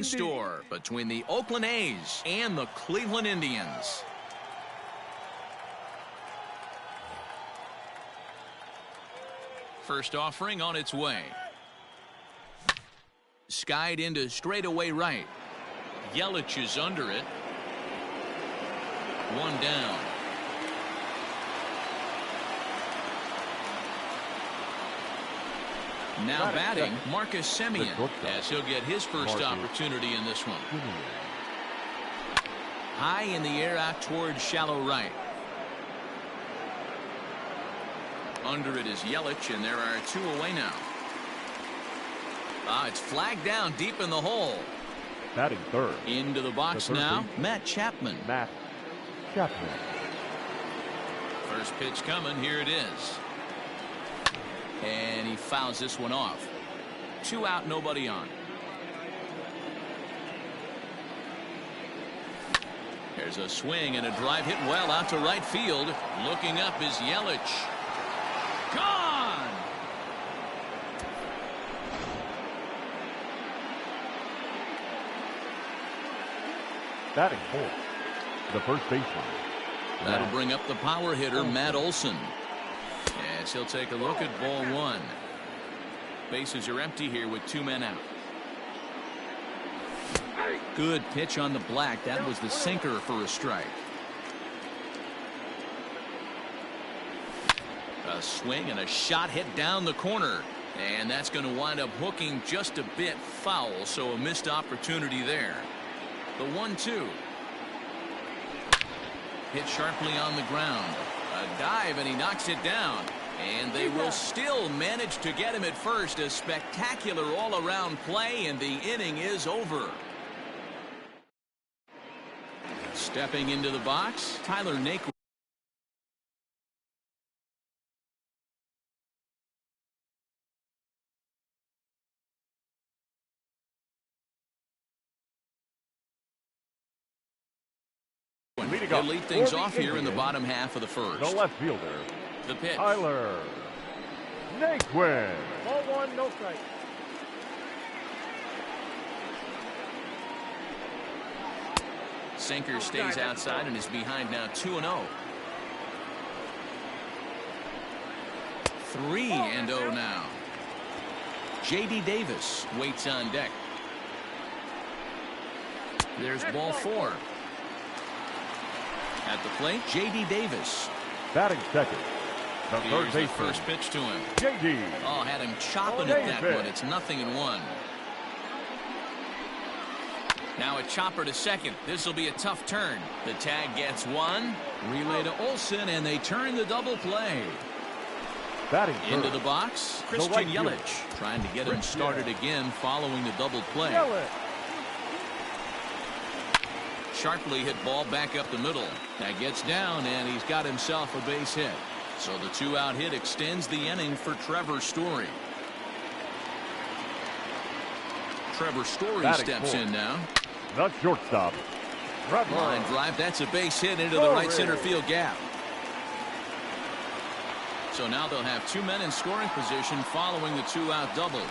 in store between the Oakland A's and the Cleveland Indians. First offering on its way. Skied into straightaway right. Yelich is under it. One down. Now batting, Marcus Semien, as he'll get his first opportunity in this one. High in the air out towards shallow right. Under it is Yelich, and there are two away now. It's flagged down deep in the hole. Batting third. Into the box now, Matt Chapman. First pitch coming, here it is. And he fouls this one off. 2 out, nobody on. There's a swing and a drive hit well out to right field. Looking up is Yelich. Gone! Batting fourth, the first baseman. That'll bring up the power hitter, Matt Olson. As he'll take a look at ball one. Bases are empty here with 2 men out. Good pitch on the black. That was the sinker for a strike. A swing and a shot hit down the corner. And that's going to wind up hooking just a bit foul. So a missed opportunity there. The 1-2. Hit sharply on the ground. A dive and he knocks it down. And they will still manage to get him at first. A spectacular all-around play, and the inning is over. Stepping into the box, Tyler Naquin. He'll lead things off here in the bottom half of the first. The left fielder. The pitch. Tyler Naquin. Ball one, no strike. Sinker stays outside and is behind now 2-0. 3-0 now. J.D. Davis waits on deck. There's ball 4. At the plate, J.D. Davis. Batting second. The third Here's baseman. the first pitch to him. J.D. Oh, had him chopping at that one. It's 0-1. Now a chopper to second. This will be a tough turn. The tag gets one. Relay to Olson, and they turn the double play. Batting Into third. the box, Christian right Yelich. Trying to get him started again following the double play. Yelich. Sharply hit ball back up the middle. That gets down, and he's got himself a base hit. So the 2-out hit extends the inning for Trevor Story. Trevor Story Batting steps fourth. in now. The shortstop. Line drive. That's a base hit into the right center field gap. So now they'll have 2 men in scoring position following the 2-out double.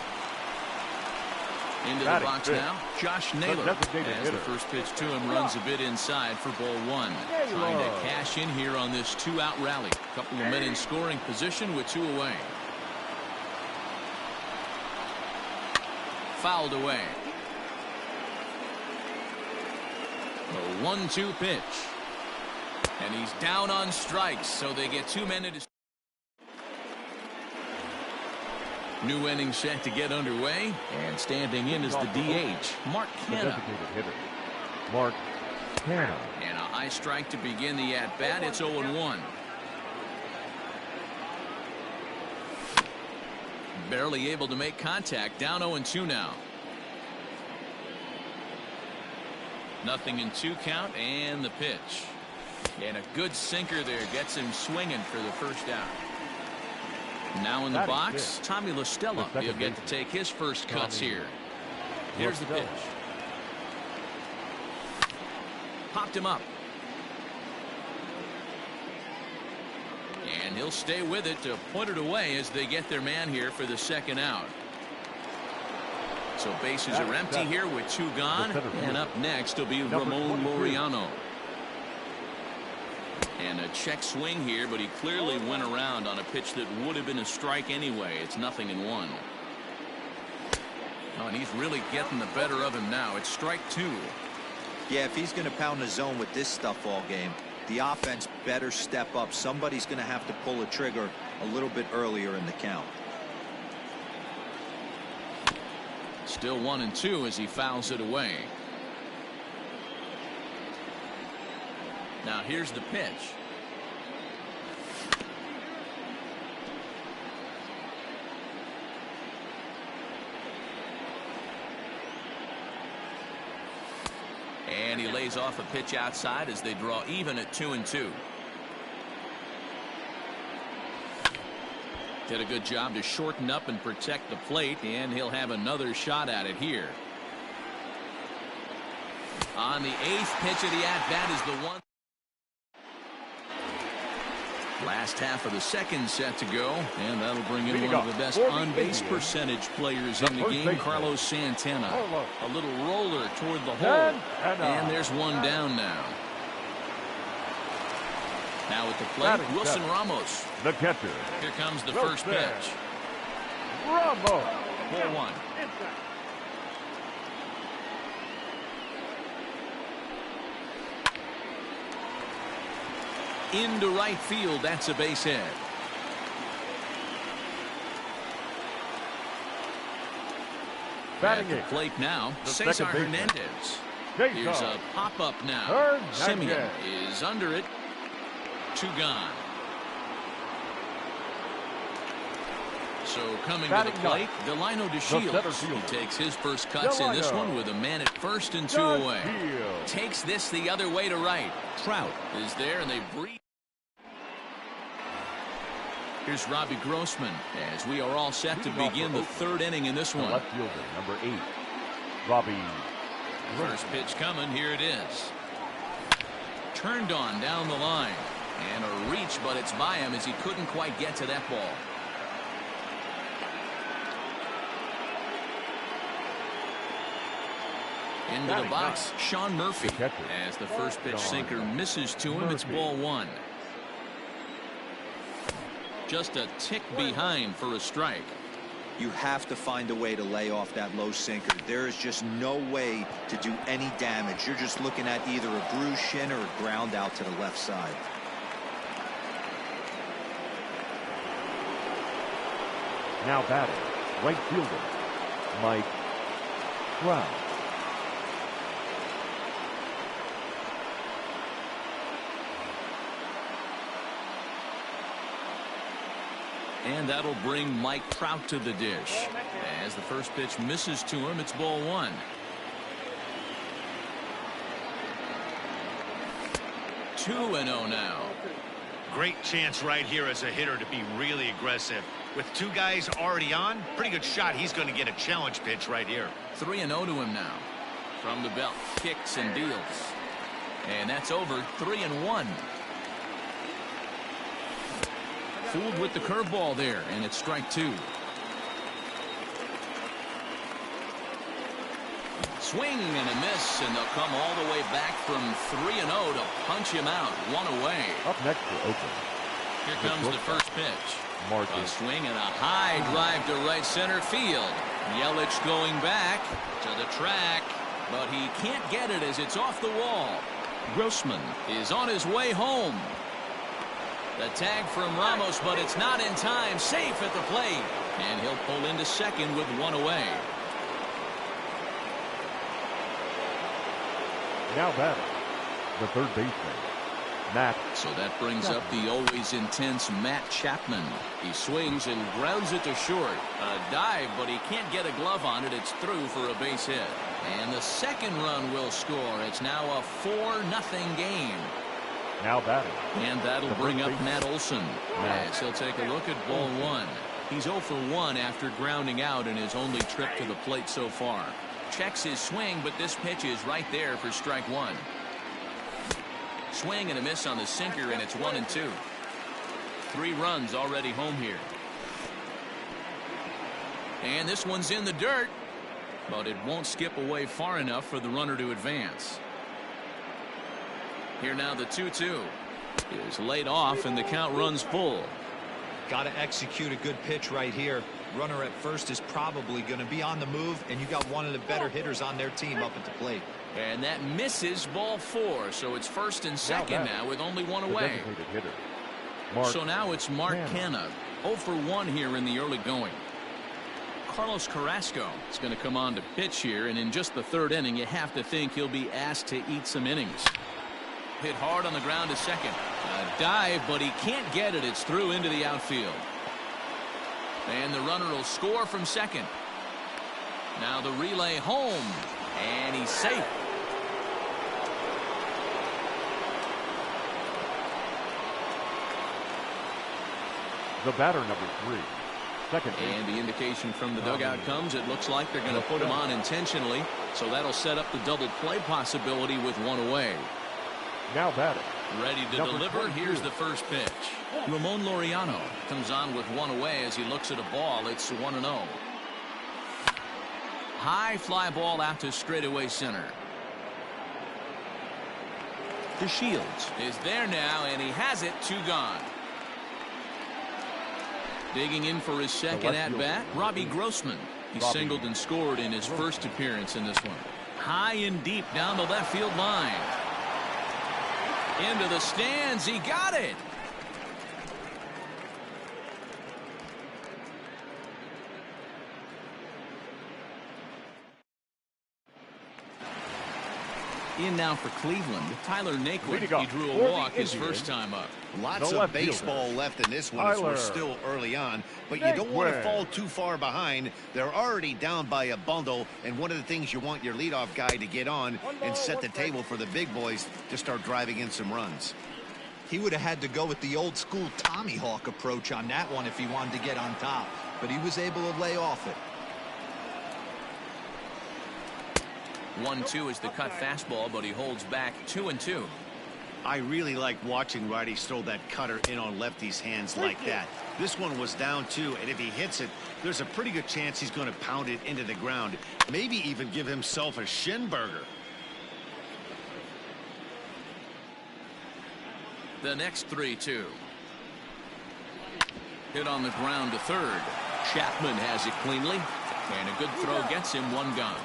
Into the Batting box fifth. now, Josh Naylor. designated As the hitter. first pitch to him runs a bit inside for ball 1. Trying to cash in here on this 2-out rally. Couple of men in scoring position with 2 away. Fouled away. The 1-2 pitch. And he's down on strikes, so they get 2 men into. New inning set to get underway, and standing in is the DH, Mark The Canha. designated hitter. Mark Canha. And a high strike to begin the at-bat. It's 0-1. Barely able to make contact. Down 0-2 now. 0-2 count, and the pitch. And a good sinker there gets him swinging for the first out. Now in the box, Tommy La Stella. He'll get to take his first cuts here. Here's the pitch. Popped him up. And he'll stay with it to put it away as they get their man here for the second out. So bases are empty here with 2 gone. And up next will be Ramon Laureano. And a check swing here, but he clearly went around on a pitch that would have been a strike anyway. It's 0-1. Oh, and he's really getting the better of him now. It's strike 2. Yeah, if he's going to pound the zone with this stuff all game, the offense better step up. Somebody's going to have to pull a trigger a little bit earlier in the count. Still 1-2 as he fouls it away. Now here's the pitch. And he lays off a pitch outside as they draw even at 2-2. Did a good job to shorten up and protect the plate, and he'll have another shot at it here. On the 8th pitch of the at-bat is the one. Last half of the second set to go, and that'll bring in one of the best on-base percentage players in the game, Carlos Santana. A little roller toward the hole, and there's one down now. Now at the plate, Wilson Ramos. The catcher. Here comes the first pitch. Ramos. 4-1. Into right field, that's a base hit. At the plate now, Cesar Hernandez. Here's a pop-up now. Simeon is under it. 2 gone. So coming to the plate, Delino DeShields. He takes his first cuts in this one with a man at first and 2 away. Takes this the other way to right. Trout is there, and they breathe. Here's Robbie Grossman as we are all set to begin the 3rd inning in this one. Left fielder, number 8, Robbie. First pitch coming. Here it is. Turned on down the line. And a reach, but it's by him as he couldn't quite get to that ball. Into the box, Sean Murphy. As the first pitch sinker misses to him, it's ball 1. Just a tick behind for a strike. You have to find a way to lay off that low sinker. There is just no way to do any damage. You're just looking at either a bruised shin or a ground out to the left side. Now batting, right fielder, Mike Trout. And that'll bring Mike Trout to the dish. As the first pitch misses to him, it's ball 1. 2-0 now. Great chance right here as a hitter to be really aggressive. With 2 guys already on, pretty good shot. He's going to get a challenge pitch right here. 3-0 to him now. From the belt, kicks and deals. And that's over. 3-1. Fooled with the curveball there, and it's strike 2. Swing and a miss, and they'll come all the way back from 3-0 to punch him out. 1 away. Up next for Oakland. Here comes the first pitch. Marcus. A swing and a high drive to right center field. Yelich going back to the track, but he can't get it as it's off the wall. Grossman is on his way home. The tag from Ramos, but it's not in time. Safe at the plate, and he'll pull into second with 1 away. Now batting, the third baseman, Matt. So that brings up the always intense Matt Chapman. He swings and grounds it to short. A dive, but he can't get a glove on it. It's through for a base hit. And the second run will score. It's now a 4-0 game. Now batting. And that'll bring up Matt Olson. As he'll take a look at ball 1. He's 0 for 1 after grounding out in his only trip to the plate so far. Checks his swing, but this pitch is right there for strike 1. Swing and a miss on the sinker, and it's 1-2. 3 runs already home here. And this one's in the dirt. but it won't skip away far enough for the runner to advance. Here now the 2-2 is laid off and the count runs full. Got to execute a good pitch right here. Runner at first is probably going to be on the move, and you got one of the better hitters on their team up at the plate. And that misses, ball 4, so it's first and second now with only one away. So now it's Mark Canha, 0 for 1 here in the early going. Carlos Carrasco is going to come on to pitch here, and in just the 3rd inning you have to think he'll be asked to eat some innings. Hit hard on the ground to second. A dive, but he can't get it. It's through into the outfield. And the runner will score from second. Now the relay home, and he's safe. The batter, number 3. Second. And the indication from the dugout comes. It looks like they're going to put him on intentionally. So that'll set up the double play possibility with one away. Now batting. Ready to deliver. Here's the first pitch. Ramon Laureano comes on with one away as he looks at a ball. It's 1-0. High fly ball out to straightaway center. DeShields is there now, and he has it. 2 gone. Digging in for his second at-bat, Robbie Grossman. He singled and scored in his first appearance in this one. High and deep down the left field line. Into the stands. He got it. In now for Cleveland, Tyler Naquin. He drew a walk his first time up. Lots of baseball left in this one as we're still early on, but you don't want to fall too far behind. They're already down by a bundle, and one of the things you want your leadoff guy to get on and set the table for the big boys to start driving in some runs. He would have had to go with the old school Tommy Hawk approach on that one if he wanted to get on top, but he was able to lay off it. 1-2 is the cut fastball, but he holds back 2-2. I really like watching righties throw that cutter in on lefties' hands like that. This one was down 2, and if he hits it, there's a pretty good chance he's going to pound it into the ground, maybe even give himself a shin burger. The next 3-2. Hit on the ground to third. Chapman has it cleanly, and a good throw gets him 1 gone.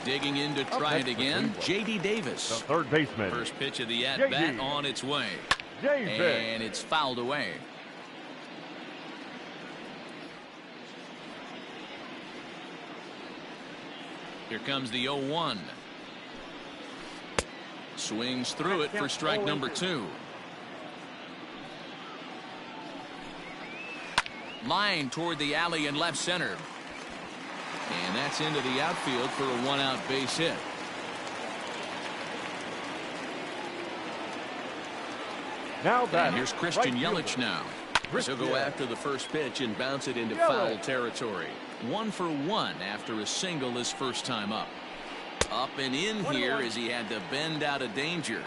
Digging in to try it again, J.D. Davis. The third baseman. First pitch of the at-bat on its way. And it's fouled away. Here comes the 0-1. Swings through it for strike number 2. Line toward the alley in left center. And that's into the outfield for a 1-out base hit. Now and here's Christian Yelich now. He'll go after the first pitch and bounce it into foul territory. 1 for 1 after a single his first time up. Up and in here as he had to bend out of danger.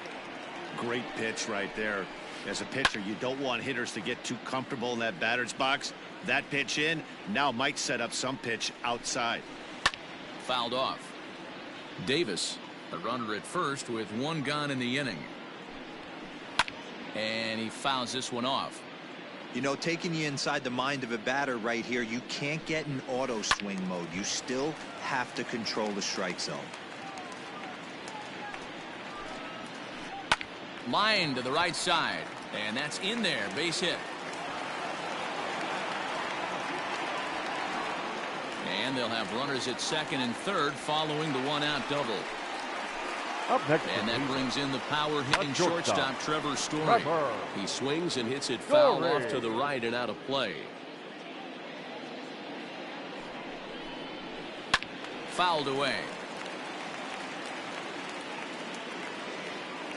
Great pitch right there. As a pitcher, you don't want hitters to get too comfortable in that batter's box. That pitch in now might set up some pitch outside. Fouled off. Davis, a runner at first with 1 gone in the inning. And he fouls this one off. You know, taking you inside the mind of a batter right here, you can't get in auto swing mode. You still have to control the strike zone. Line to the right side, and that's in there. Base hit. And they'll have runners at second and third following the 1-out double. Up next, and that brings in the power-hitting shortstop Trevor Story. He swings and hits it foul off to the right and out of play. Fouled away.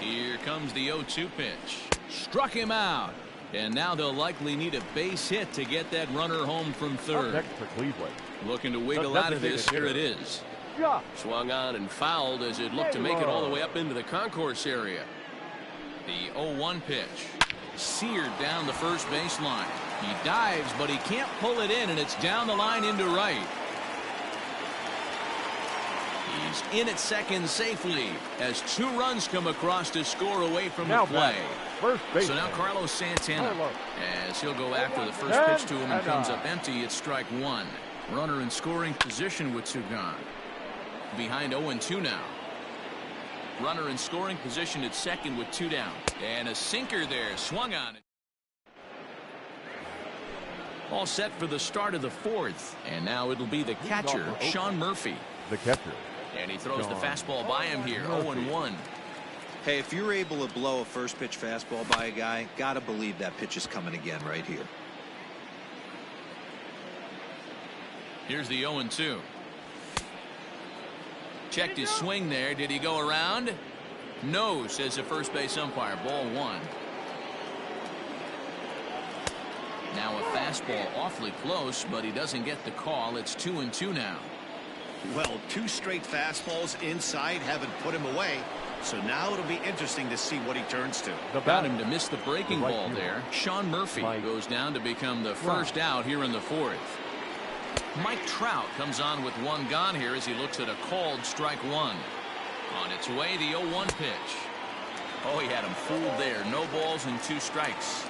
Here comes the 0-2 pitch. Struck him out. And now they'll likely need a base hit to get that runner home from third. Up next for Cleveland. Looking to wiggle out of this. Here it is. Swung on and fouled as it looked to make it all the way up into the concourse area. The 0-1 pitch. Seared down the first baseline. He dives, but he can't pull it in, and it's down the line into right. He's in at second safely as 2 runs come across to score away from the play. So now Carlos Santana, as he'll go after the first pitch to him and comes up empty. It's strike 1. Runner in scoring position with 2 gone. Behind 0-2 now. Runner in scoring position at second with 2 down. And a sinker there, swung on it. All set for the start of the 4th. And now it'll be the catcher, Sean Murphy. The catcher. And he throws the fastball by him here, 0-1. Hey, if you're able to blow a first pitch fastball by a guy, gotta believe that pitch is coming again right here. Here's the 0-2. Checked his swing there. Did he go around? No, says the first base umpire. Ball 1. Now a fastball awfully close, but he doesn't get the call. It's 2-2 now. Well, 2 straight fastballs inside haven't put him away. So now it'll be interesting to see what he turns to. Got him to miss the breaking ball there. Sean Murphy goes down to become the first out here in the 4th. Mike Trout comes on with 1 gone here as he looks at a called strike 1. On its way, the 0-1 pitch. Oh, he had him fooled there. No balls and 2 strikes.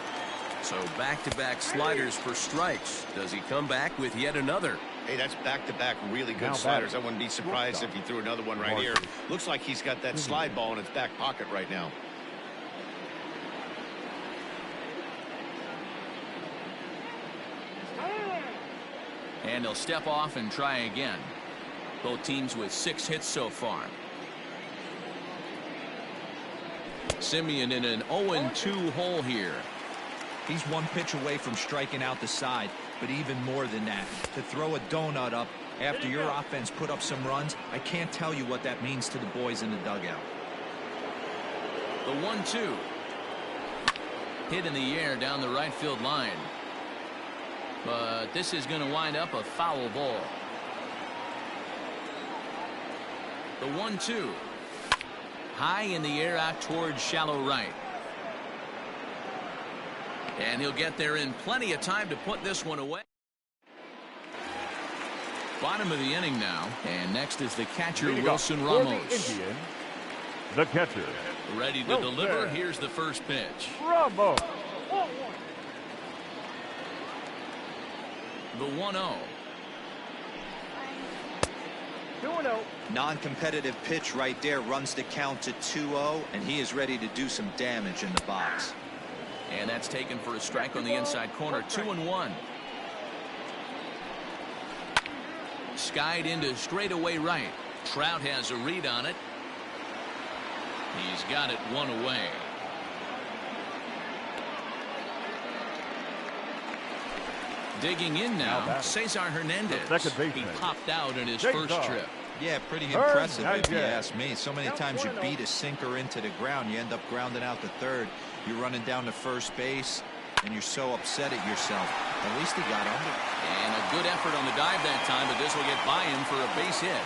So back-to-back sliders for strikes. Does he come back with yet another? Hey, that's back-to-back really good sliders. I wouldn't be surprised if he threw another one right here. Looks like he's got that slide ball in his back pocket right now. And he'll step off and try again. Both teams with 6 hits so far. Simeon in an 0-2 hole here. He's 1 pitch away from striking out the side, but even more than that, to throw a donut up after your offense put up some runs, I can't tell you what that means to the boys in the dugout. The 1-2. Hit in the air down the right field line. But this is going to wind up a foul ball. The 1-2. High in the air out towards shallow right. And he'll get there in plenty of time to put this one away. Bottom of the inning now. And next is the catcher, Wilson Ramos. Indian, the catcher. Ready to deliver. Here's the first pitch. Ramos. The 1-0. 2-0. Non-competitive pitch right there, runs the count to 2-0, and he is ready to do some damage in the box. And that's taken for a strike on the inside corner. 2-1. Skied into straightaway right. Trout has a read on it. He's got it 1 away. Digging in now, Cesar Hernandez. He popped out in his first trip. Yeah, pretty impressive if you ask me. So many times you beat a sinker into the ground, you end up grounding out to third. You're running down to first base, and you're so upset at yourself. At least he got under. And a good effort on the dive that time, but this will get by him for a base hit.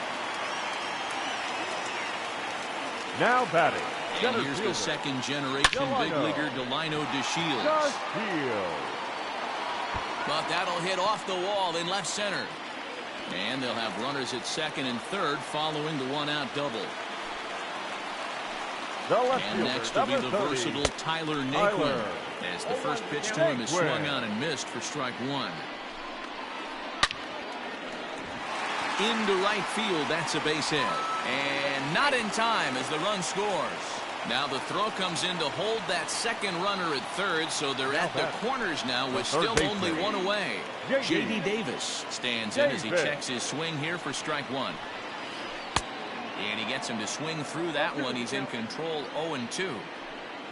Now batting. And here's the second-generation big leaguer, Delino DeShields. But that'll hit off the wall in left center. And they'll have runners at second and third following the 1-out double. And next will be the versatile Tyler Naquin, as the first pitch to him is swung on and missed for strike 1. Into right field, that's a base hit. And not in time as the run scores. Now the throw comes in to hold that second runner at third, so they're at the corners now with still only 1 away. J.D. Davis stands in as he checks his swing here for strike 1. And he gets him to swing through that one. He's in control, 0-2.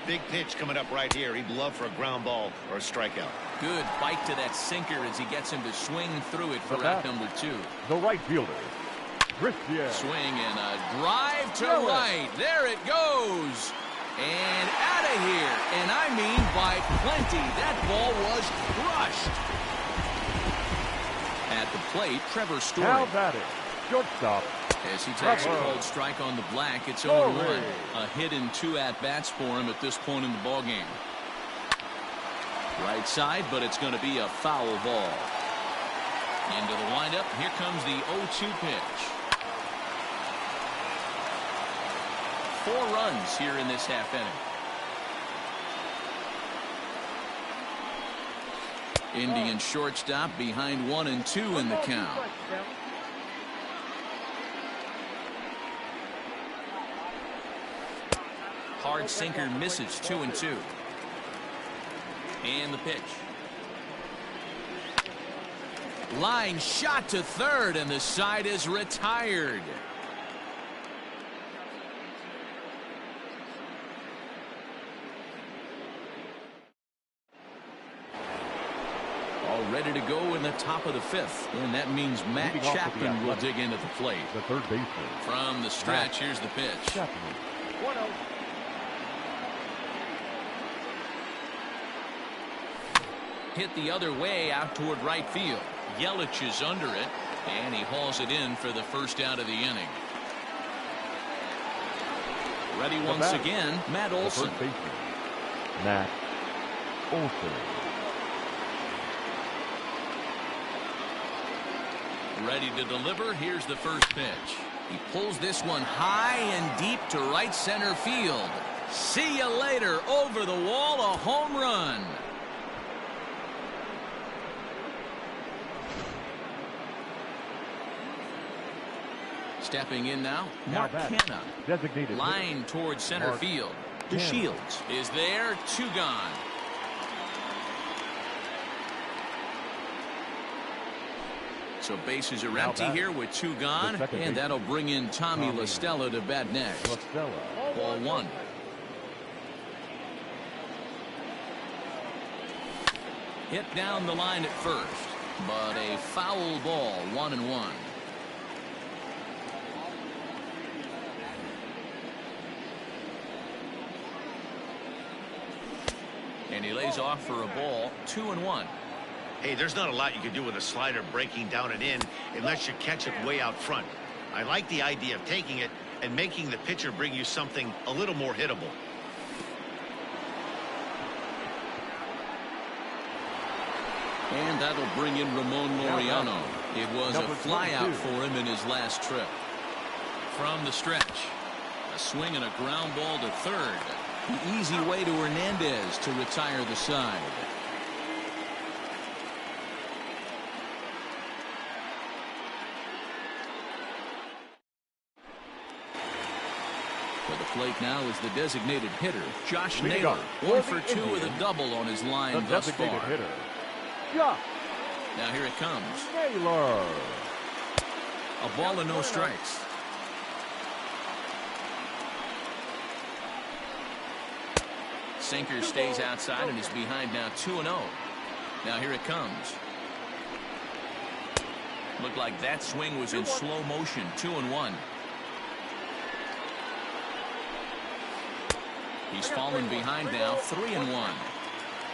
Big pitch coming up right here. He'd love for a ground ball or a strikeout. Good bite to that sinker as he gets him to swing through it for out number 2. The right fielder. Christian. Swing and a drive to right. There it goes. And out of here. And I mean by plenty. That ball was crushed. At the plate, Trevor Story. Now batting. Shortstop. As he takes a cold strike on the black, it's 0-1. A hit in 2 at-bats for him at this point in the ballgame. Right side, but it's going to be a foul ball. Into the windup. Here comes the 0-2 pitch. 4 runs here in this half inning. Indian shortstop behind 1 and 2 in the count. Hard sinker misses, 2 and 2. And the pitch. Line shot to third, and the side is retired. All ready to go in the top of the 5th, and that means Matt Chapman will dig into the plate. The third baseman. From the stretch, here's the pitch. Chapman. 1-0. Hit the other way out toward right field. Yelich is under it, and he hauls it in for the first out of the inning. Ready once again, Matt Olson. The first baseman, Matt Olson. Ready to deliver. Here's the first pitch. He pulls this one high and deep to right center field. See you later. Over the wall, a home run. Stepping in now, Mark Canha. Designated line towards center field. DeShields is there. 2 gone. So bases are empty here with 2 gone, and that'll bring in Tommy La Stella to bat next. Ball 1. Hit down the line at first, but a foul ball, 1-1. And he lays off for a ball, 2-1. Hey, there's not a lot you can do with a slider breaking down and in unless you catch it way out front. I like the idea of taking it and making the pitcher bring you something a little more hittable. And that'll bring in Ramon Laureano. It was a flyout for him in his last trip. From the stretch, a swing and a ground ball to third. The easy way to Hernandez to retire the side. For the plate now is the designated hitter, Josh Naylor. 1 for 2 with a double on his line thus far. Hitter. Now here it comes. Naylor. A ball and no strikes. Sinker stays outside and is behind now 2-0. Now here it comes. Looked like that swing was in slow motion. 2-1. He's fallen behind now. 3-1.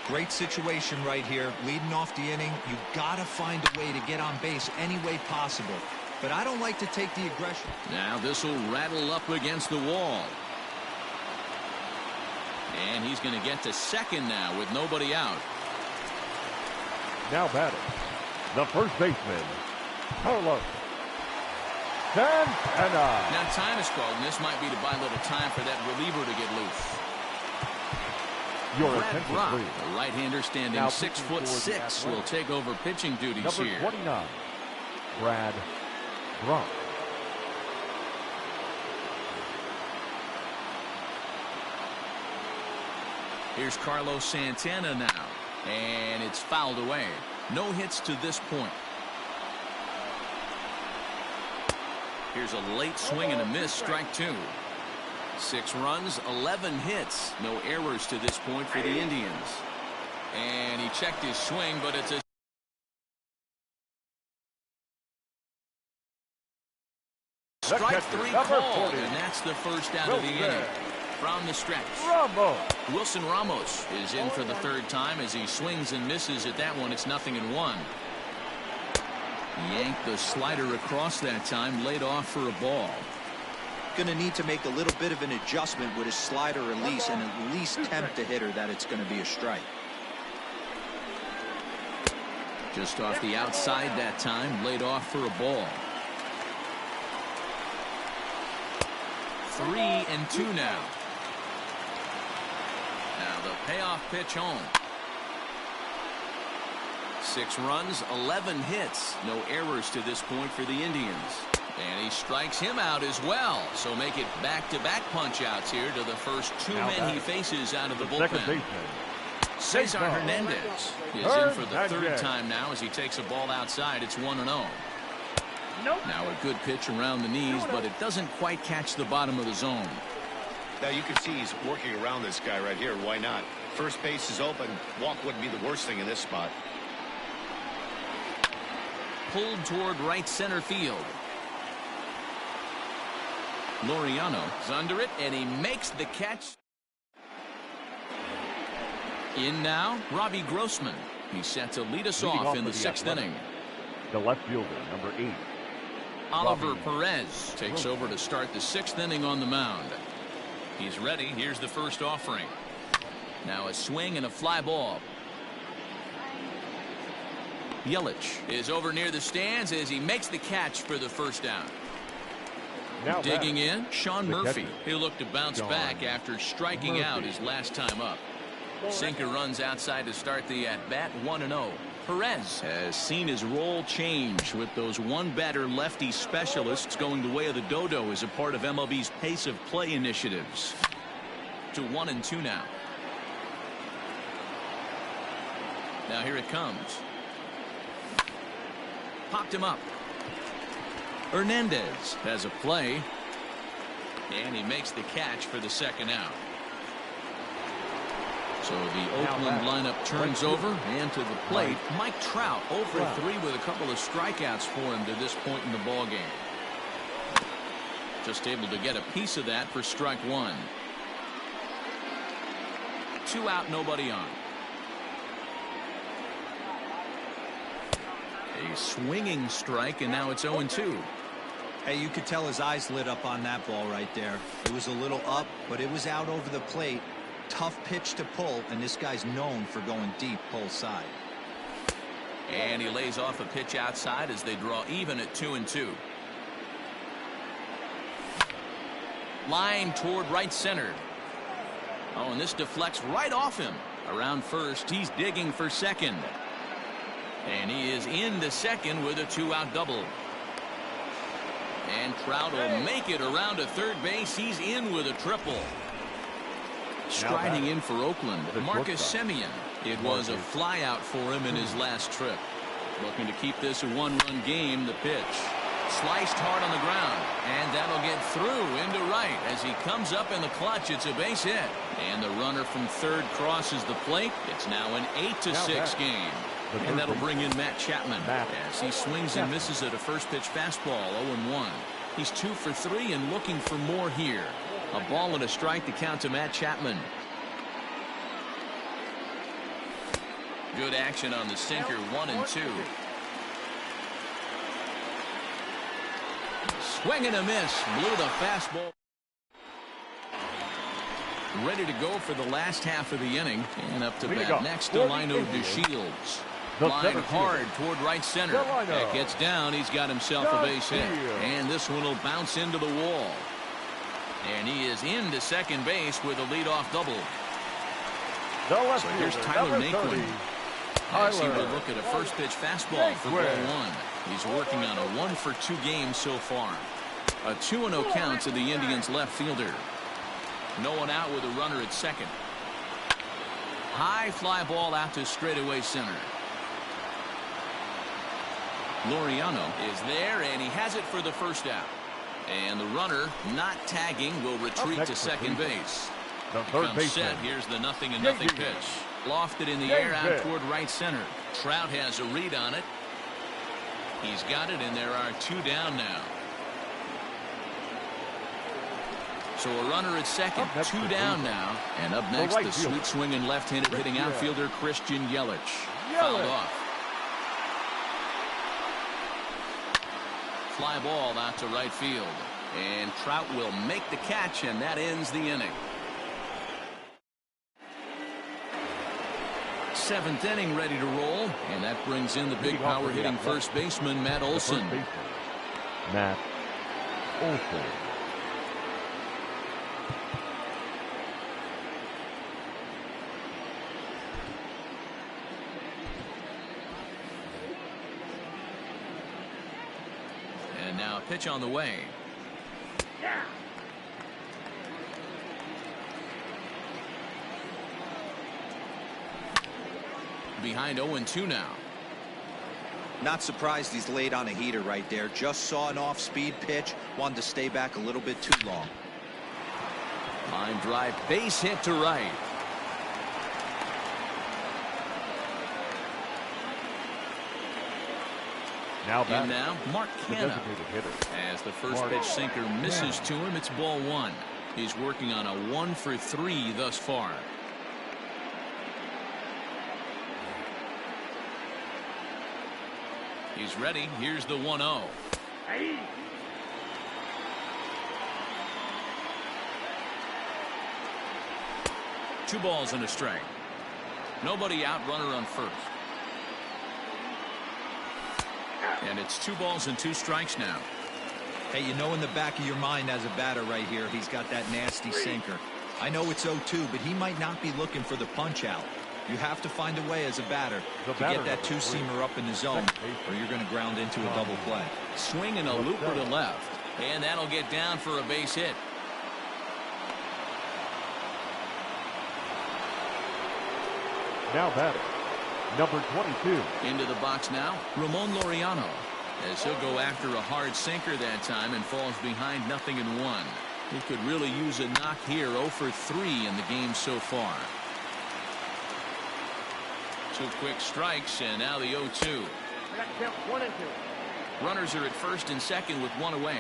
Great situation right here. Leading off the inning, you got to find a way to get on base any way possible. But I don't like to take the aggression. Now this will rattle up against the wall. And he's going to get to second now with nobody out. Now batting, the first baseman, Carlos Santana. Now time is called, and this might be to buy a little time for that reliever to get loose. Brad Brock, the right-hander standing 6'6", will take over pitching duties Number here. 29, Brad Brock. Here's Carlos Santana now, and it's fouled away. No hits to this point. Here's a late swing and a miss, strike 2. 6 runs, 11 hits, no errors to this point for the Indians. And he checked his swing, but it's a strike 3 called, and that's the first out of the inning. From the stretch, Wilson Ramos is in for the third time as he swings and misses at that one. It's 0-1. Yanked the slider across that time, laid off for a ball. Going to need to make a little bit of an adjustment with his slider release and at least tempt the hitter that it's going to be a strike. Just off the outside that time, laid off for a ball. 3-2 now. Now the payoff pitch home. 6 runs, 11 hits. No errors to this point for the Indians. And he strikes him out as well. So make it back-to-back punch-outs here to the first 2 men he faces out of the bullpen. Cesar Hernandez is in for the 3rd time now as he takes a ball outside. It's 1-0. Now a good pitch around the knees, but it doesn't quite catch the bottom of the zone. Now you can see he's working around this guy right here. Why not? First base is open. Walk wouldn't be the worst thing in this spot. Pulled toward right center field. Laureano is under it, and he makes the catch. In now, Robbie Grossman. He's set to lead us off in the 6th inning. The left fielder, number 8. Oliver Perez takes over to start the 6th inning on the mound. He's ready. Here's the first offering. Now a swing and a fly ball. Yelich is over near the stands as he makes the catch for the first down. Now digging in, Sean Murphy. He'll look to bounce back after striking out his last time up. Sinker runs outside to start the at-bat. 1-0. Perez has seen his role change with those one-batter lefty specialists going the way of the dodo as a part of MLB's pace of play initiatives. To 1-2 now. Now here it comes. Popped him up. Hernandez has a play. And he makes the catch for the 2nd out. So the Oakland lineup turns over, and to the plate, Mike Trout 0 for 3 with a couple of strikeouts for him to this point in the ballgame. Just able to get a piece of that for strike 1. 2 out, nobody on. A swinging strike, and now it's 0-2. Hey, you could tell his eyes lit up on that ball right there. It was a little up, but it was out over the plate. Tough pitch to pull, and this guy's known for going deep pull side. And he lays off a pitch outside as they draw even at 2-2. Line toward right center. Oh, and this deflects right off him. Around first, he's digging for second. And he is into second with a 2-out double. And Trout will make it around to third base. He's in with a triple. Striding in for Oakland, Marcus Semien. It was a flyout for him in his last trip. Looking to keep this a 1-run game. The pitch sliced hard on the ground, and that'll get through into right as he comes up in the clutch. It's a base hit, and the runner from third crosses the plate. It's now an 8-6 game, and that'll bring in Matt Chapman as he swings and misses at a first pitch fastball. 0-1. He's 2 for 3 and looking for more here. A ball and a strike to count to Matt Chapman. Good action on the sinker. 1-2. Swing and a miss. Blew the fastball. Ready to go for the last half of the inning. And up to bat next, Delino DeShields. Flying hard toward right center. That gets down. He's got himself a base hit. And this one will bounce into the wall. And he is into second base with a leadoff double. So here's Tyler Naquin as he will look at a first pitch fastball for ball 1. He's working on a 1 for 2 game so far. A 2-0 count to the Indians left fielder. No one out with a runner at second. High fly ball out to straightaway center. Laureano is there, and he has it for the first out. And the runner, not tagging, will retreat to second base. Comes set. Here's the 0-0 pitch. Lofted in the air out toward right center. Trout has a read on it. He's got it, and there are 2 down now. So a runner at second, 2 down now. And up next, the sweet swinging left-handed hitting outfielder Christian Yelich. Fouled off. Fly ball out to right field. And Trout will make the catch, and that ends the inning. Seventh inning ready to roll, and that brings in the big power hitting first baseman Matt Olson. Matt Olson. And now a pitch on the way. Behind 0-2 now. Not surprised he's laid on a heater right there. Just saw an off-speed pitch. Wanted to stay back a little bit too long. Line drive, base hit to right. Now Mark Canha. As the first pitch sinker misses to him, it's ball one. He's working on a 1-for-3 thus far. He's ready. Here's the 1-0. Two balls and a strike. Nobody out, runner on first. And it's 2 balls and 2 strikes now. Hey, you know in the back of your mind as a batter right here, he's got that nasty sinker. I know it's 0-2, but he might not be looking for the punch out. You have to find a way as a batter to get that two-seamer up in the zone, or you're going to ground into a double play. Swing and a looper to left, and that'll get down for a base hit. Now batting, number 22. Into the box now, Ramon Laureano, as he'll go after a hard sinker that time and falls behind 0-1. He could really use a knock here. 0-for-3 in the game so far. 2 quick strikes, and now the 0-2. Runners are at first and second with 1 away.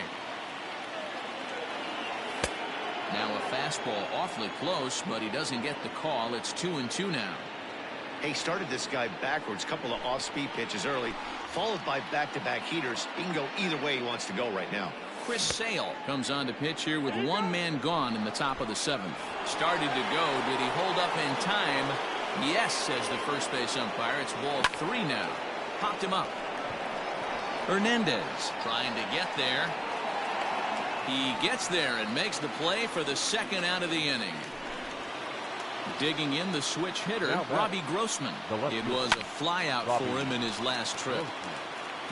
Now a fastball awfully close, but he doesn't get the call. It's 2-2 now. He started this guy backwards, couple of off-speed pitches early, followed by back-to-back heaters. He can go either way he wants to go right now. Chris Sale comes on to pitch here with 1 man gone in the top of the 7th. Started to go. Did he hold up in time? Yes, says the first base umpire. It's ball 3 now. Popped him up. Hernandez trying to get there. He gets there and makes the play for the second out of the inning. Digging in the switch hitter, Robbie Grossman. It was a fly out for him in his last trip.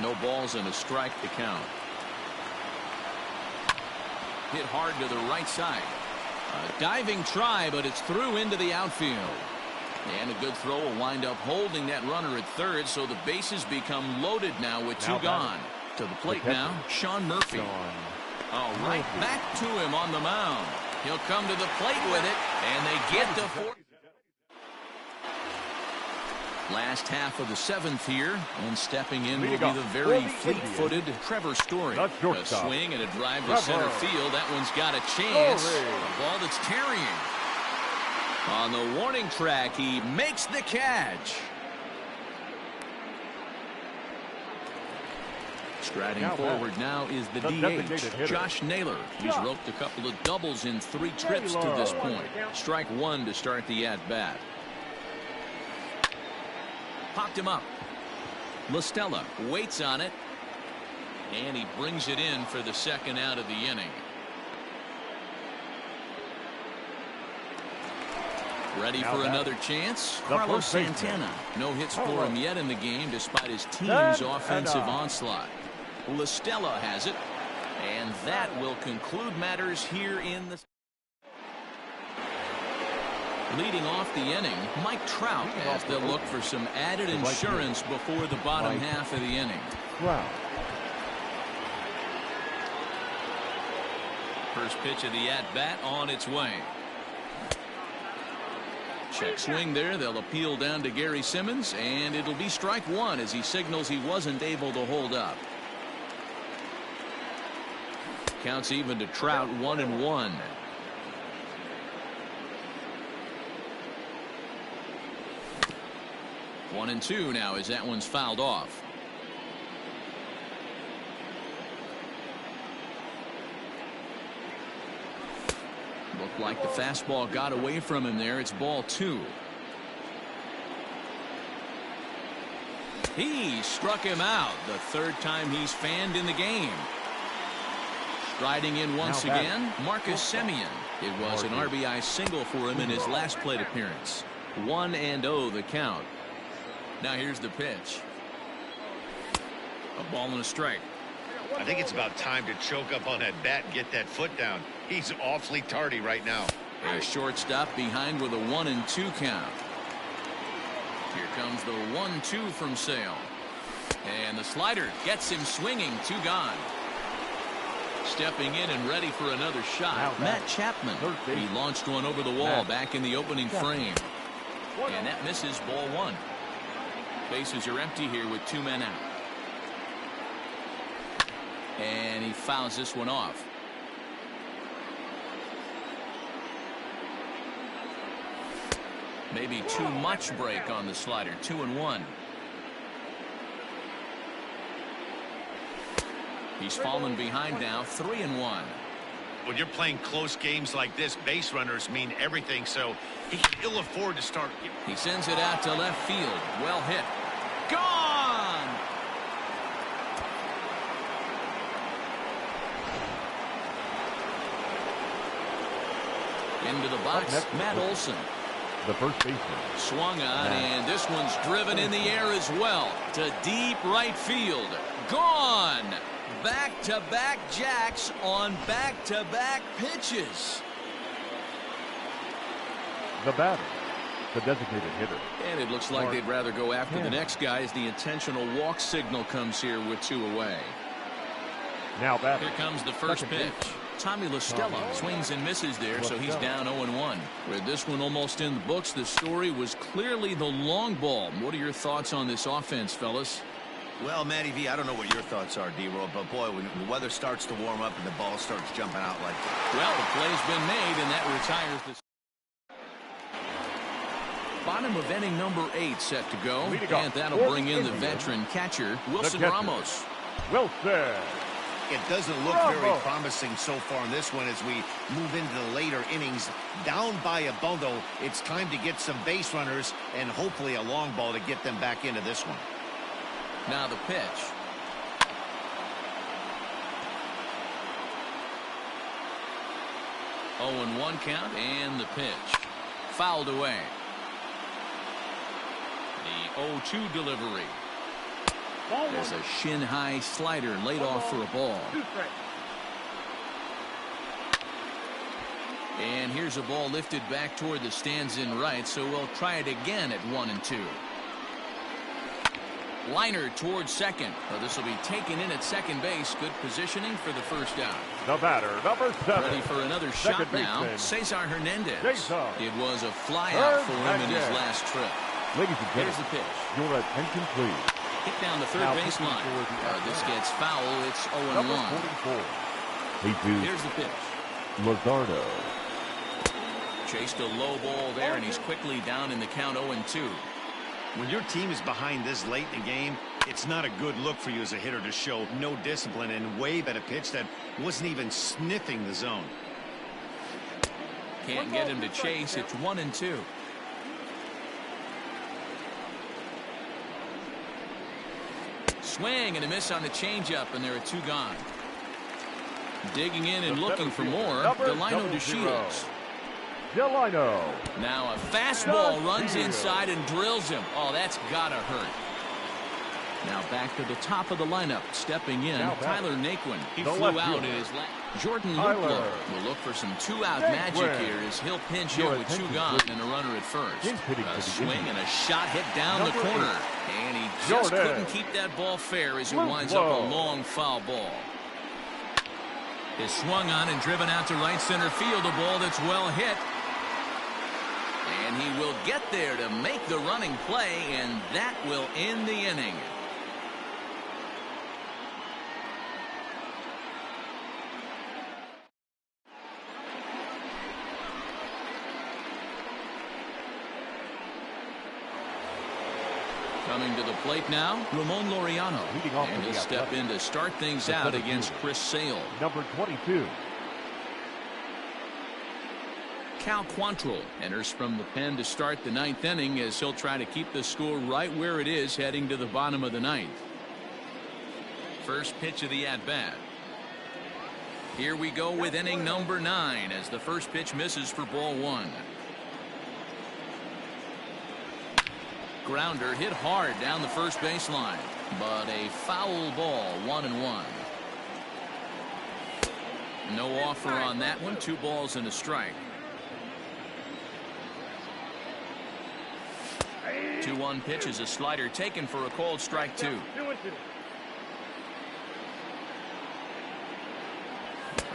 No balls and a strike to count. Hit hard to the right side. A diving try, but it's through into the outfield. And a good throw will wind up holding that runner at third, so the bases become loaded now with 2 gone. To the plate now, Sean Murphy. Oh, right back to him on the mound. He'll come to the plate with it, and they get the 4th. Last half of the 7th here, and stepping in will be the very fleet-footed Trevor Story. A swing and a drive to center field. That one's got a chance. A ball that's carrying. On the warning track, he makes the catch. Striding forward now is the DH, Josh Naylor. He's roped a couple of doubles in 3 trips to this point. Strike 1 to start the at-bat. Popped him up. LaStella waits on it, and he brings it in for the second out of the inning. Ready for another chance? Carlos Santana. No hits for him yet in the game despite his team's offensive onslaught. LaStella has it, and that will conclude matters here in the... Leading off the inning, Mike Trout, as they'll look for some added insurance before the bottom half of the inning. First pitch of the at-bat on its way. Check swing there. They'll appeal down to Gary Simmons, and it'll be strike 1 as he signals he wasn't able to hold up. Counts even to Trout, 1-1. One and 2 now as that one's fouled off. Looked like the fastball got away from him there. It's ball 2. He struck him out. The third time he's fanned in the game. Striding in once again, Marcus Semien. It was an RBI single for him in his last plate appearance. 1-0 the count. Now here's the pitch. A ball and a strike. I think it's about time to choke up on that bat and get that foot down. He's awfully tardy right now. A shortstop behind with a 1-2 count. Here comes the 1-2 from Sale. And the slider gets him swinging. 2 gone. Stepping in and ready for another shot, Matt Chapman. He launched one over the wall back in the opening frame. And that misses, ball 1. Bases are empty here with 2 men out. And he fouls this one off. Maybe too much break on the slider. 2-1. He's fallen behind now. 3-1. When you're playing close games like this, base runners mean everything, so he can ill afford to start. He sends it out to left field. Well hit. Gone! Into the box, Matt Olson. The first baseman. Swung on, and this one's driven in the air as well. To deep right field. Gone! Back-to-back jacks on back-to-back pitches. The batter, the designated hitter. And it looks like they'd rather go after the next guy as the intentional walk signal comes here with 2 away. Now batter. Here comes the first pitch. Tommy La Stella swings and misses there, so he's down 0-1. With this one almost in the books, the story was clearly the long ball. What are your thoughts on this offense, fellas? Well, Matty V, I don't know what your thoughts are, D-Roll, but boy, when the weather starts to warm up and the ball starts jumping out like that. Well, the play's been made, and that retires the bottom of inning number 8 set to go, and that'll bring in the veteran catcher, Wilson Ramos. Wilson. It doesn't look very promising so far in this one as we move into the later innings. Down by a bundle, it's time to get some base runners and hopefully a long ball to get them back into this one. Now the pitch. Oh, and 1 count, and the pitch. Fouled away. The 0-2 delivery. There's a shin-high slider laid off for a ball. And here's a ball lifted back toward the stands in right, so we'll try it again at 1-2. Liner towards second. Well, this will be taken in at second base. Good positioning for the first out. The batter, number 7. Ready for another shot now. Cesar Hernandez. It was a fly out for him in his last trip. Ladies and gentlemen, here's the pitch. Your attention, please. Hit down the third base line. This gets foul. It's 0-1. Here's the pitch. Luzardo. Chased a low ball there, and he's quickly down in the count 0-2. When your team is behind this late in the game, it's not a good look for you as a hitter to show no discipline and wave at a pitch that wasn't even sniffing the zone. Can't get him to chase. It's 1-2. Swing and a miss on the changeup, and there are 2 gone. Digging in and looking for more, Delino DeShields. Now a fastball runs inside and drills him. Oh, that's gotta hurt. Now back to the top of the lineup. Stepping in, Tyler Naquin. He flew out in his last. Jordan Luplow will look for some 2-out magic here as he'll pinch hit with 2 gone and a runner at first. A swing and a shot hit down the corner. And he just couldn't keep that ball fair as it winds up a long foul ball. Is swung on and driven out to right center field. A ball that's well hit. And he will get there to make the running play, and that will end the inning. Coming to the plate now, Ramon Laureano. And he'll step in to start things out against Chris Sale. Number 22. Cal Quantrill enters from the pen to start the 9th inning as he'll try to keep the score right where it is heading to the bottom of the 9th. First pitch of the at-bat. Here we go with inning number 9 as the first pitch misses for ball 1. Grounder hit hard down the first baseline, but a foul ball, 1-1. No offer on that one. 2 balls and a strike. 2-1 pitch is a slider taken for a called strike 2.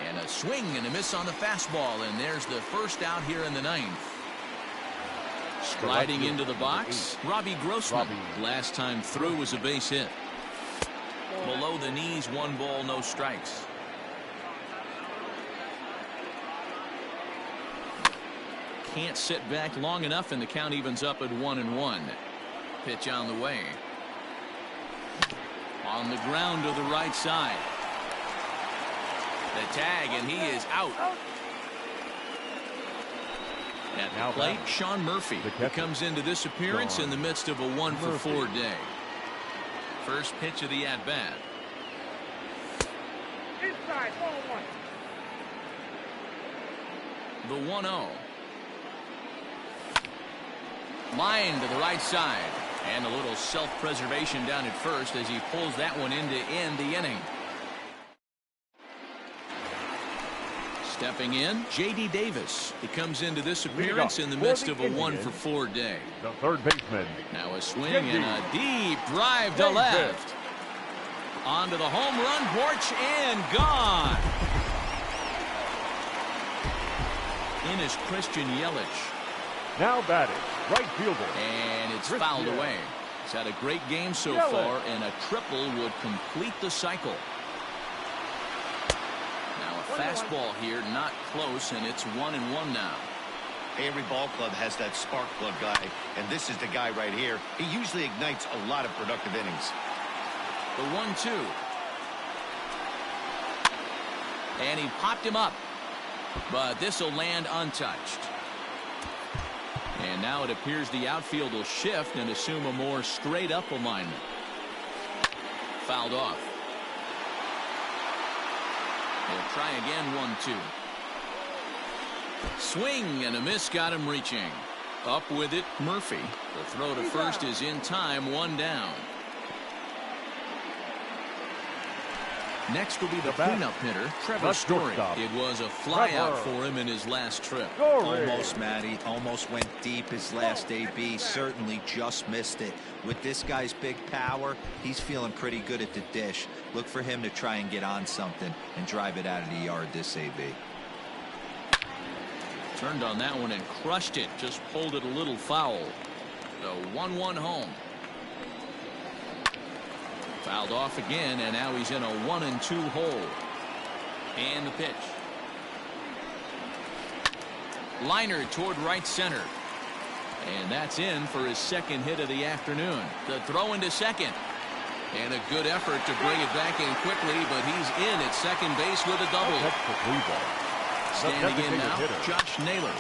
And a swing and a miss on the fastball, and there's the first out here in the 9th. Sliding into the box, Robbie Grossman. Last time through was a base hit. Below the knees, 1 ball, no strikes. Can't sit back long enough, and the count evens up at 1-1. Pitch on the way. On the ground to the right side. The tag, and he is out. At the plate, Sean Murphy, who comes into this appearance in the midst of a 1-for-4 day. First pitch of the at-bat. Inside, ball 1. The 1-0. Line to the right side. And a little self-preservation down at first as he pulls that one in to end the inning. Stepping in, J.D. Davis. He comes into this appearance in the midst of a 1-for-4 day. The third baseman. Now a swing and a deep drive to left. Onto the home run porch and gone. In is Christian Yelich. Now batting, right fielder. And it's fouled away. He's had a great game so far, and a triple would complete the cycle. Fastball here, not close, and it's 1-1 now. Every ball club has that spark plug guy, and this is the guy right here. He usually ignites a lot of productive innings. The 1-2. And he popped him up, but this will land untouched. And now it appears the outfield will shift and assume a more straight-up alignment. Fouled off. He'll try again, 1-2. Swing and a miss got him reaching. Up with it, Murphy. The throw to first is in time, 1 down. Next will be the cleanup hitter, Trevor Story. It was a flyout for him in his last trip. Almost, Matty. Almost went deep his last AB. Certainly just missed it. With this guy's big power, he's feeling pretty good at the dish. Look for him to try and get on something and drive it out of the yard this AB. Turned on that one and crushed it. Just pulled it a little foul. The 1-1 home. Fouled off again, and now he's in a 1-2 hole. And the pitch. Liner toward right center. And that's in for his second hit of the afternoon. The throw into second. And a good effort to bring it back in quickly, but he's in at second base with a double. Standing in now, Josh Naylor.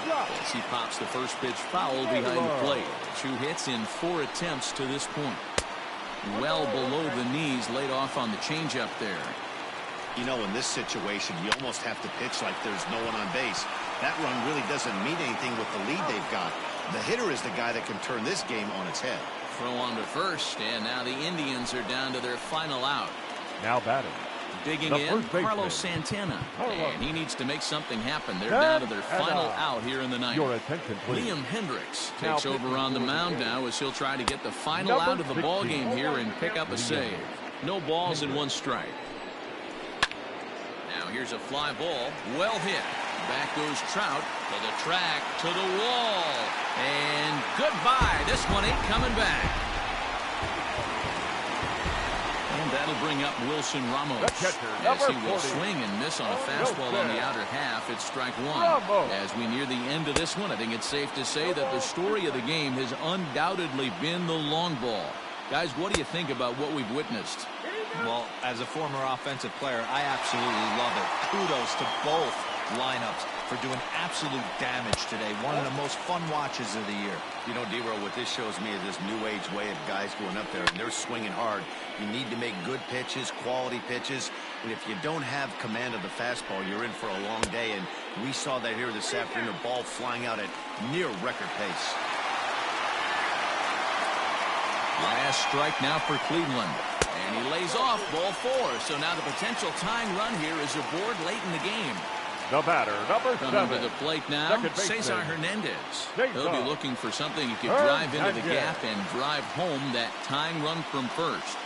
As he pops the first pitch foul behind the plate. 2 hits in 4 attempts to this point. Well below the knees, laid off on the changeup there. You know, in this situation, you almost have to pitch like there's no one on base. That run really doesn't mean anything with the lead they've got. The hitter is the guy that can turn this game on its head. Throw on to first, and now the Indians are down to their final out. Now batting. Digging in, Carlos Santana. And he needs to make something happen. They're down to their final out here in the 9th. Your attention, please. Liam Hendricks takes over on the mound now as he'll try to get the final out of the ball game here and pick up a save. No balls and 1 strike. Now here's a fly ball. Well hit. Back goes Trout to the track, to the wall. And goodbye. This one ain't coming back. And that'll bring up Wilson Ramos as he will swing and miss on a fastball on the outer half. It's strike 1. As we near the end of this one, I think it's safe to say that the story of the game has undoubtedly been the long ball. Guys, what do you think about what we've witnessed? Well, as a former offensive player, I absolutely love it. Kudos to both lineups for doing absolute damage today. One of the most fun watches of the year. You know, D-Roll, what this shows me is this new age way of guys going up there and they're swinging hard. You need to make good pitches, quality pitches. And if you don't have command of the fastball, you're in for a long day. And we saw that here this afternoon, a ball flying out at near record pace. Last strike now for Cleveland. And he lays off ball 4. So now the potential tying run here is aboard late in the game. The batter, number 7. Coming to the plate now, Cesar Hernandez. He'll be looking for something he can drive into the gap and drive home that tying run from first.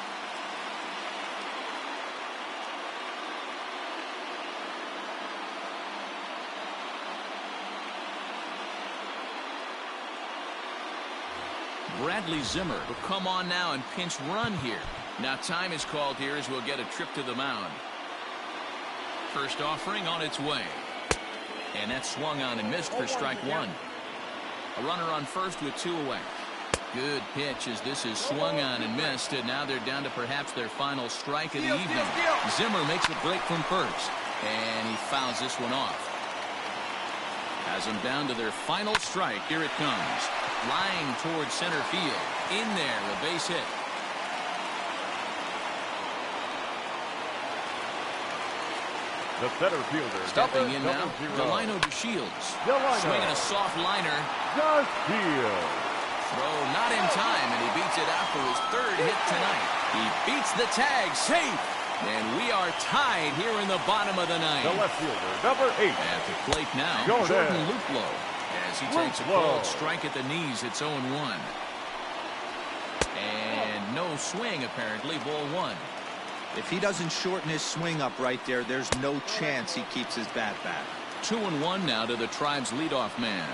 Bradley Zimmer will come on now and pinch run here. Now time is called here as we'll get a trip to the mound. First offering on its way. And that's swung on and missed for strike 1. A runner on first with 2 away. Good pitch as this is swung on and missed. And now they're down to perhaps their final strike of the evening. Zimmer makes a break from first. And he fouls this one off. Has them down to their final strike. Here it comes. Flying towards center field. In there, a base hit. The center fielder. Stepping in now, Delino DeShields. Swinging a soft liner. DeShields. Throw not in time, and he beats it out for his 3rd hit tonight. He beats the tag, safe. And we are tied here in the bottom of the 9th. The left fielder, number 8. At the plate now, Jordan Luplow. As he takes a cold strike at the knees, it's 0-1. And no swing, apparently, ball 1. If he doesn't shorten his swing up right there, there's no chance he keeps his bat back. 2-1 now to the Tribe's leadoff man.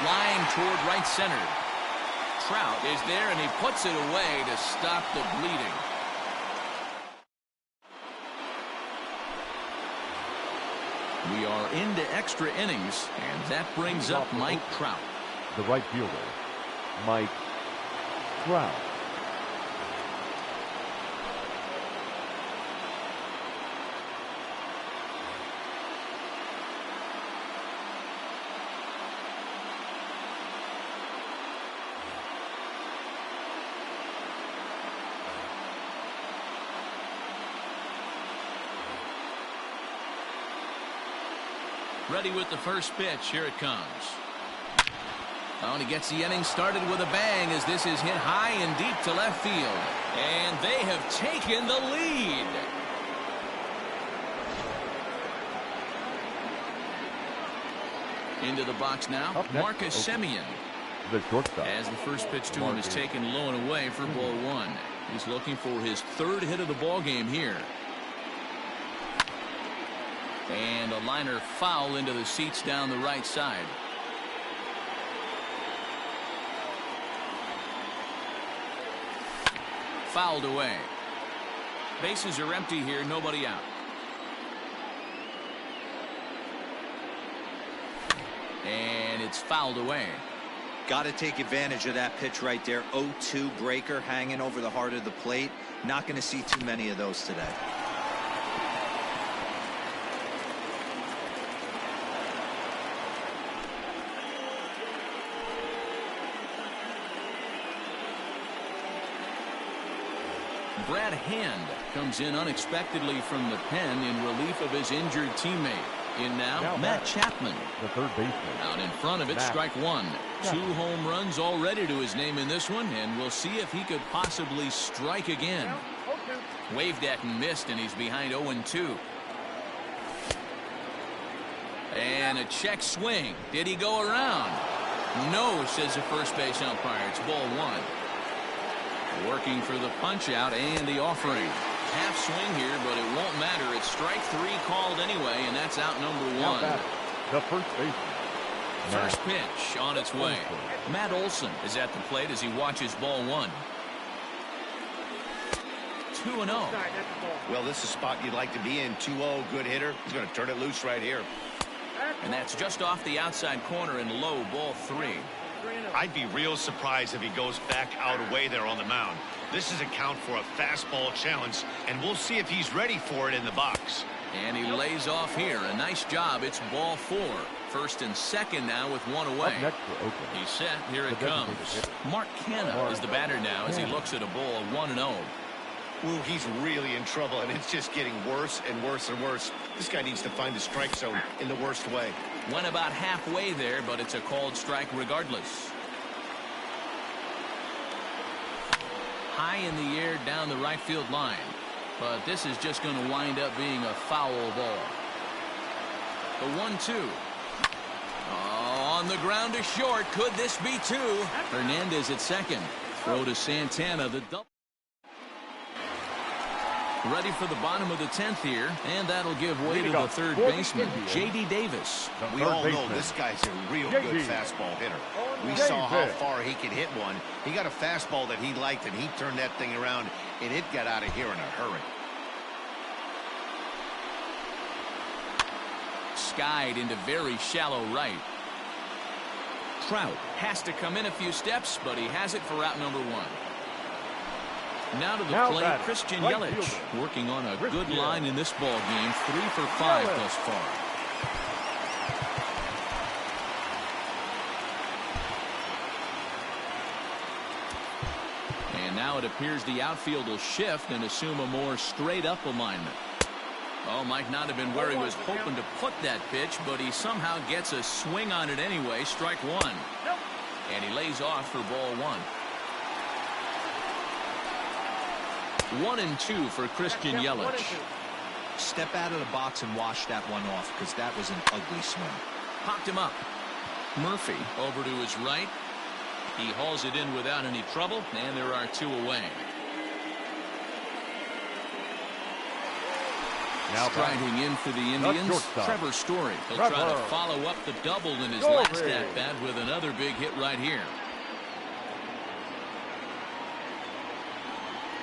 Line toward right center. Trout is there, and he puts it away to stop the bleeding. We are into extra innings, and that brings up Mike Trout. The right fielder, Mike Trout. Ready with the first pitch. Here it comes. Oh, and he gets the inning started with a bang as this is hit high and deep to left field. And they have taken the lead. Into the box now, Marcus Semien. The shortstop. As the first pitch to him is taken low and away for ball 1. He's looking for his 3rd hit of the ball game here. And a liner foul into the seats down the right side. Fouled away. Bases are empty here, nobody out. And it's fouled away. Got to take advantage of that pitch right there. 0-2 breaker hanging over the heart of the plate. Not going to see too many of those today. Brad Hand comes in unexpectedly from the pen in relief of his injured teammate. In now Matt Chapman. The third baseman. Out in front of it, strike 1. 2 home runs already to his name in this one, and we'll see if he could possibly strike again. Waved at and missed, and he's behind 0-2. And a check swing. Did he go around? No, says the first base umpire. It's ball 1. Working for the punch out and the offering. Half swing here, but it won't matter. It's strike 3 called anyway, and that's out number 1. The first baseman. First pitch on its way. Matt Olson is at the plate as he watches ball 1. 2-0. Well, this is a spot you'd like to be in. 2-0, good hitter. He's going to turn it loose right here. And that's just off the outside corner and low, ball 3. I'd be real surprised if he goes back out away there on the mound. This is a count for a fastball challenge, and we'll see if he's ready for it in the box. And he lays off here. A nice job. It's ball 4. First and second now with one away. Up next for Oakland. He's set. Here it comes. Mark Canha is the batter now as he looks at a ball of 1-0. Well, he's really in trouble, and it's just getting worse and worse and worse. This guy needs to find the strike zone in the worst way. Went about halfway there, but it's a called strike regardless. High in the air down the right field line. But this is just going to wind up being a foul ball. The 1-2. Oh, on the ground to short. Could this be 2? Hernandez at second. Throw to Santana. The double. Ready for the bottom of the 10th here, and that'll give way to the third baseman, J.D. Davis. We all know this guy's a real good fastball hitter. We saw how far he could hit one. He got a fastball that he liked, and he turned that thing around, and it got out of here in a hurry. Skied into very shallow right. Trout has to come in a few steps, but he has it for out number 1. Now to the plate, Christian Yelich, working on a good line in this ball game, 3 for 5 thus far. And now it appears the outfield will shift and assume a more straight-up alignment. Oh, might not have been where he was hoping to put that pitch, but he somehow gets a swing on it anyway. Strike 1. And he lays off for ball 1. 1-2 for Christian Yelich. Step out of the box and wash that one off, because that was an ugly swing. Popped him up. Murphy over to his right. He hauls it in without any trouble, and there are 2 away. Now striding in for the Indians, Trevor Story. He'll try to follow up the double in his last at-bat with another big hit right here.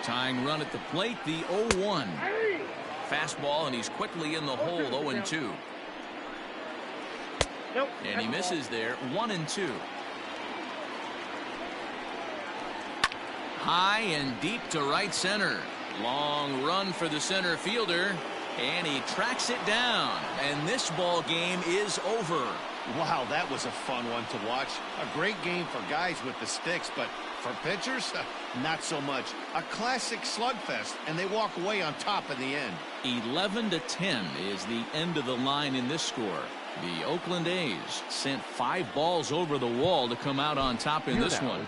Tying run at the plate, the 0-1. Fastball, and he's quickly in the hole, 0-2. And he misses there, 1-2. High and deep to right center. Long run for the center fielder, and he tracks it down. And this ball game is over. Wow, that was a fun one to watch. A great game for guys with the sticks, but for pitchers, not so much. A classic slugfest, and they walk away on top in the end. 11-10 is the end of the line in this score. The Oakland A's sent 5 balls over the wall to come out on top in this one.